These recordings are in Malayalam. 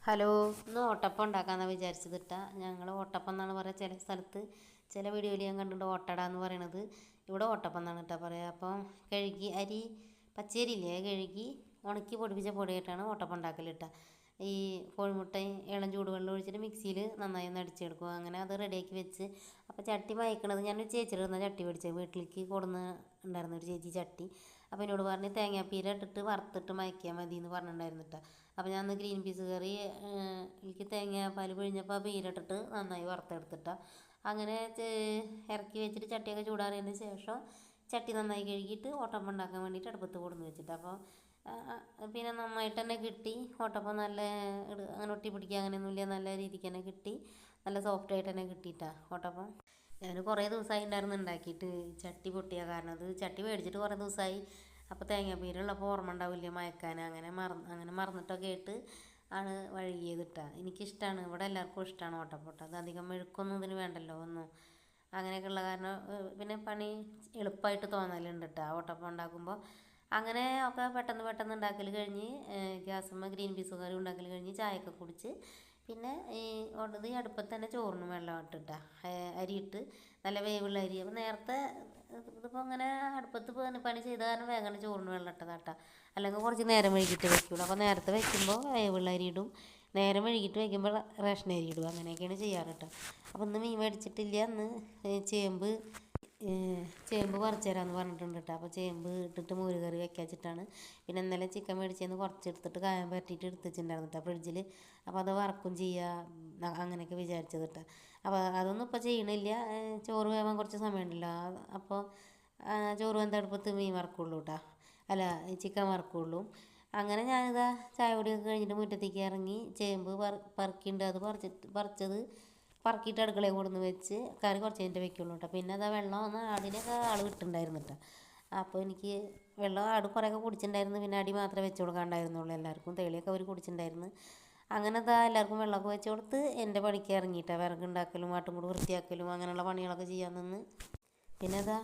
ഹലോ, ഇന്ന് ഓട്ടപ്പം ഉണ്ടാക്കാമെന്നാണ് വിചാരിച്ചത് ഇട്ടാ. ഞങ്ങൾ ഓട്ടപ്പം എന്നാണ് പറയുക. ചില സ്ഥലത്ത് ചില വീഡിയോയിൽ ഞാൻ കണ്ടിട്ടുണ്ട് ഓട്ടട എന്ന് പറയണത്. ഇവിടെ ഓട്ടപ്പം എന്നാണ് ഇട്ടാ പറയുക. അപ്പം കഴുകി അരി പച്ചരി ഇല്ലേ, കഴുകി ഉണക്കി പൊടിപ്പിച്ച പൊടിയായിട്ടാണ് ഓട്ടപ്പം ഉണ്ടാക്കലിട്ട. ഈ കോഴിമുട്ടയും ഇളം ചൂടുവെള്ളം ഒഴിച്ചിട്ട് മിക്സിയിൽ നന്നായി ഒന്ന് അടിച്ചെടുക്കുക. അങ്ങനെ അത് റെഡിയാക്കി വെച്ച്. അപ്പോൾ ചട്ടി മയക്കണത് ഞാനൊരു ചേച്ചിയുടെ നിന്ന് ചട്ടി മേടിച്ചത്, വീട്ടിലേക്ക് കൊടുന്ന് ഉണ്ടായിരുന്ന ഒരു ചേച്ചി ചട്ടി. അപ്പോൾ എന്നോട് പറഞ്ഞ് തേങ്ങാപ്പീര ഇട്ടിട്ട് വറുത്തിട്ട് മയക്കിയാൽ മതി എന്ന് പറഞ്ഞിട്ടുണ്ടായിരുന്നിട്ടാ. അപ്പോൾ ഞാൻ ഗ്രീൻ പീസ് കറി എനിക്ക് തേങ്ങാപ്പാൽ പിഴിഞ്ഞപ്പോൾ ആ പീര ഇട്ടിട്ട് നന്നായി വറുത്തെടുത്തിട്ടാ. അങ്ങനെ ഇറക്കി വെച്ചിട്ട് ചട്ടിയൊക്കെ ചൂടാറിയതിന് ശേഷം ചട്ടി നന്നായി കഴുകിയിട്ട് ഓട്ടപ്പം ഉണ്ടാക്കാൻ വേണ്ടിയിട്ട് അടുപ്പത്ത് കൊടുന്ന് വെച്ചിട്ട്. അപ്പോൾ പിന്നെ നന്നായിട്ട് തന്നെ കിട്ടി ഓട്ടപ്പം. നല്ല അങ്ങനെ ഒട്ടി പിടിക്കുക അങ്ങനെയൊന്നുമില്ല, നല്ല രീതിക്ക് തന്നെ കിട്ടി. നല്ല സോഫ്റ്റായിട്ട് തന്നെ കിട്ടിയിട്ടാ ഓട്ടപ്പം. ഞാൻ കുറേ ദിവസമായി ഉണ്ടായിരുന്നു ഉണ്ടാക്കിയിട്ട്. ചട്ടി പൊട്ടിയ കാരണം അത് ചട്ടി മേടിച്ചിട്ട് കുറേ ദിവസമായി. അപ്പോൾ തേങ്ങാപ്പീരുള്ളപ്പോൾ ഓർമ്മ ഉണ്ടാവില്ല മയക്കാൻ. അങ്ങനെ മറന്നിട്ടൊക്കെ ആയിട്ട് ആണ് വഴുകിയതിട്ടാ. എനിക്കിഷ്ടമാണ്, ഇവിടെ എല്ലാവർക്കും ഇഷ്ടമാണ് ഓട്ടപ്പം. അത് അധികം മെഴുക്കൊന്നും ഇതിന് വേണ്ടല്ലോ ഒന്നും. അങ്ങനെയൊക്കെ ഉള്ള കാരണം പിന്നെ പണി എളുപ്പമായിട്ട് തോന്നലുണ്ട് കേട്ടോ ഓട്ടപ്പം ഉണ്ടാക്കുമ്പോൾ. അങ്ങനെ ഒക്കെ പെട്ടെന്ന് പെട്ടെന്ന് ഉണ്ടാക്കൽ കഴിഞ്ഞ് ഗ്യാസുമ്മ ഗ്രീൻ പീസ് കറി ഉണ്ടാക്കൽ കഴിഞ്ഞ് ചായയൊക്കെ കുടിച്ച് പിന്നെ ഈ അടുപ്പത്ത് തന്നെ ചോറിനും വെള്ളം ഇട്ടിട്ടാ, അരിയിട്ട് നല്ല വേവുള്ള അരി. അപ്പോൾ നേരത്തെ ഇതിപ്പോൾ അങ്ങനെ അടുപ്പത്ത് പണി ചെയ്ത കാരണം വേഗം ചോറിന് വെള്ളം ഇട്ടതാട്ടാ. അല്ലെങ്കിൽ കുറച്ച് നേരം വൈകിട്ട് വെക്കുള്ളൂ. അപ്പോൾ നേരത്തെ വെക്കുമ്പോൾ വേവുള്ള അരി ഇടും, നേരം വൈകിട്ട് വയ്ക്കുമ്പോൾ റേഷൻ അരി ഇടും. അങ്ങനെയൊക്കെയാണ് ചെയ്യാറ് കേട്ടോ. അപ്പോൾ ഇന്ന് മീൻ മേടിച്ചിട്ടില്ല. ഇന്ന് ചേമ്പ് പറിച്ചു തരാമെന്ന് പറഞ്ഞിട്ടുണ്ട് കേട്ടോ. അപ്പോൾ ചേമ്പ് ഇട്ടിട്ട് മോര് കറി വെക്കാൻ വെച്ചിട്ടാണ്. പിന്നെ ഇന്നലെ ചിക്കൻ മേടിച്ചതിന് കുറച്ചെടുത്തിട്ട് കായം പരട്ടിയിട്ട് എടുത്ത് വെച്ചിട്ടുണ്ടായിരുന്നു കേട്ടോ ഫ്രിഡ്ജിൽ. അപ്പോൾ അത് വറക്കും ചെയ്യുക അങ്ങനെയൊക്കെ വിചാരിച്ചത് കേട്ടോ. അപ്പോൾ അതൊന്നും ഇപ്പോൾ ചെയ്യണില്ല. ചോറ് വേവാൻ കുറച്ച് സമയമുണ്ടല്ലോ. അപ്പോൾ ചോറ് വെന്ത അടുപ്പത്ത് മീൻ വറക്കുള്ളൂ കേട്ടോ, അല്ല ചിക്കൻ വറക്കുള്ളൂ. അങ്ങനെ ഞാനിതാ ചായ കുടിയൊക്കെ കഴിഞ്ഞിട്ട് മുറ്റത്തേക്ക് ഇറങ്ങി. ചേമ്പ് പറക്കിണ്ട്, അത് പറിച്ചത് പറക്കിയിട്ട് അടുക്കളയിൽ കൊടുന്ന് വെച്ച് കറി കുറച്ച് കഴിഞ്ഞിട്ട് വെക്കുള്ളൂ കേട്ടോ. പിന്നെ അതാ വെള്ളം ഒന്ന് ആടിനൊക്കെ ആൾ വിട്ടുണ്ടായിരുന്നു കേട്ടോ. അപ്പോൾ എനിക്ക് വെള്ളം ആട് കുറേയൊക്കെ കുടിച്ചിട്ടുണ്ടായിരുന്നു. പിന്നെ അടി മാത്രമേ വെച്ച് കൊടുക്കാണ്ടായിരുന്നുള്ളൂ എല്ലാവർക്കും. തെളിയൊക്കെ അവർ കുടിച്ചിട്ടുണ്ടായിരുന്നു. അങ്ങനെ അതാ എല്ലാവർക്കും വെള്ളമൊക്കെ വെച്ച് കൊടുത്ത് എൻ്റെ പണിക്ക് ഇറങ്ങിയിട്ടാണ്. വിറകുണ്ടാക്കലും ആട്ടുംകൂട് വൃത്തിയാക്കലും അങ്ങനെയുള്ള പണികളൊക്കെ ചെയ്യാൻ നിന്ന്. പിന്നെ അതാ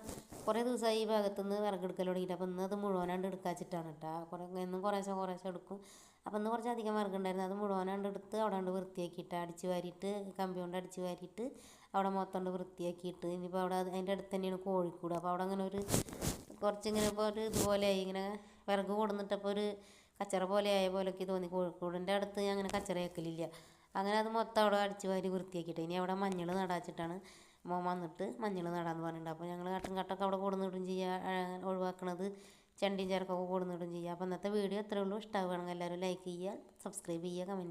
കുറേ ദിവസമായി ഈ ഭാഗത്തുനിന്ന് വിറകെടുക്കൽ തുടങ്ങിയിട്ട്. അപ്പോൾ ഇന്ന് അത് മുഴുവനാണ്ട് എടുക്കാച്ചിട്ടാണ് കേട്ടോ. എന്നും കുറേശ്ശെ എടുക്കും. അപ്പോൾ ഇന്ന് കുറച്ച് അധികം വിറകുണ്ടായിരുന്നു. അത് മുഴുവനാണ്ട് എടുത്ത് അവിടെ കൊണ്ട് വൃത്തിയാക്കിയിട്ട് അടിച്ച് വാരിയിട്ട് കമ്പി കൊണ്ട് അടിച്ച് വാരിയിട്ട് അവിടെ മൊത്തം വൃത്തിയാക്കിയിട്ട്. ഇനിയിപ്പോൾ അവിടെ അതിൻ്റെ അടുത്ത് തന്നെയാണ് കോഴിക്കൂട്. അപ്പോൾ അവിടെ അങ്ങനെ കുറച്ചിങ്ങനെ ഇപ്പോൾ ഇതുപോലെ ആയി. ഇങ്ങനെ വിറക് കൊടുന്നിട്ടപ്പോൾ ഒരു കച്ചറ പോലെ ആയ പോലെയൊക്കെ തോന്നി. കോഴിക്കൂടിൻ്റെ അടുത്ത് ഞാൻ അങ്ങനെ കച്ചറ ആക്കലില്ല. അങ്ങനെ അത് മൊത്തം അവിടെ അടിച്ച് വാരി വൃത്തിയാക്കിയിട്ട് ഇനി അവിടെ മഞ്ഞൾ നടാച്ചിട്ടാണ്. മോൻ വന്നിട്ട് മഞ്ഞൾ നടാമെന്ന് പറഞ്ഞിട്ടുണ്ട്. അപ്പോൾ ഞങ്ങൾ കട്ടൊക്കെ അവിടെ കൊടുന്നിടും ചെയ്യുക, ഒഴിവാക്കണത് ചണ്ടിയും ചേർക്കൊക്കെ കൊടുന്നിടും ചെയ്യുക. അപ്പോൾ ഇന്നത്തെ വീഡിയോ ഇത്രയേ ഉള്ളൂ. ഇഷ്ടമാവുകയാണെങ്കിൽ എല്ലാവരും ലൈക്ക് ചെയ്യുക, സബ്സ്ക്രൈബ് ചെയ്യുക, കമൻറ്റ്